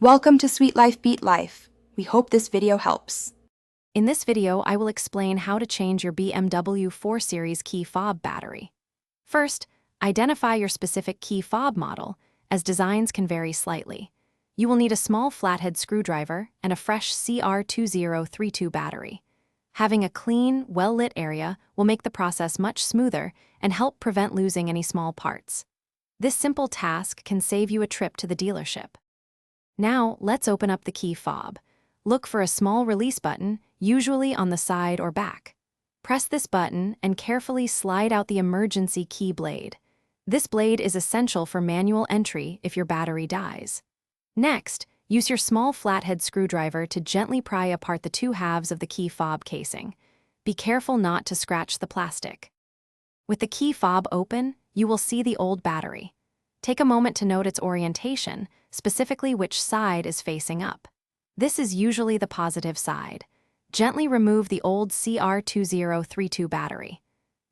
Welcome to Sweet Life Beat Life. We hope this video helps. In this video, I will explain how to change your BMW 4 Series key fob battery. First, identify your specific key fob model, as designs can vary slightly. You will need a small flathead screwdriver and a fresh CR2032 battery. Having a clean, well-lit area will make the process much smoother and help prevent losing any small parts. This simple task can save you a trip to the dealership. Now, let's open up the key fob. Look for a small release button, usually on the side or back. Press this button and carefully slide out the emergency key blade. This blade is essential for manual entry if your battery dies. Next, use your small flathead screwdriver to gently pry apart the two halves of the key fob casing. Be careful not to scratch the plastic. With the key fob open, you will see the old battery. Take a moment to note its orientation, specifically which side is facing up. This is usually the positive side. Gently remove the old CR2032 battery.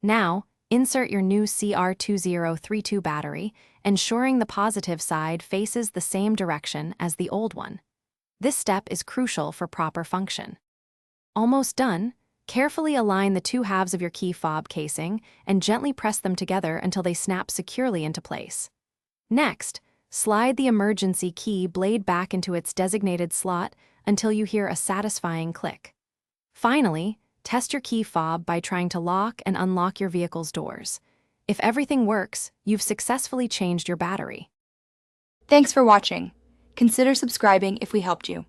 Now, insert your new CR2032 battery, ensuring the positive side faces the same direction as the old one. This step is crucial for proper function. Almost done, carefully align the two halves of your key fob casing and gently press them together until they snap securely into place. Next, slide the emergency key blade back into its designated slot until you hear a satisfying click. Finally, test your key fob by trying to lock and unlock your vehicle's doors. If everything works, you've successfully changed your battery. Thanks for watching. Consider subscribing if we helped you.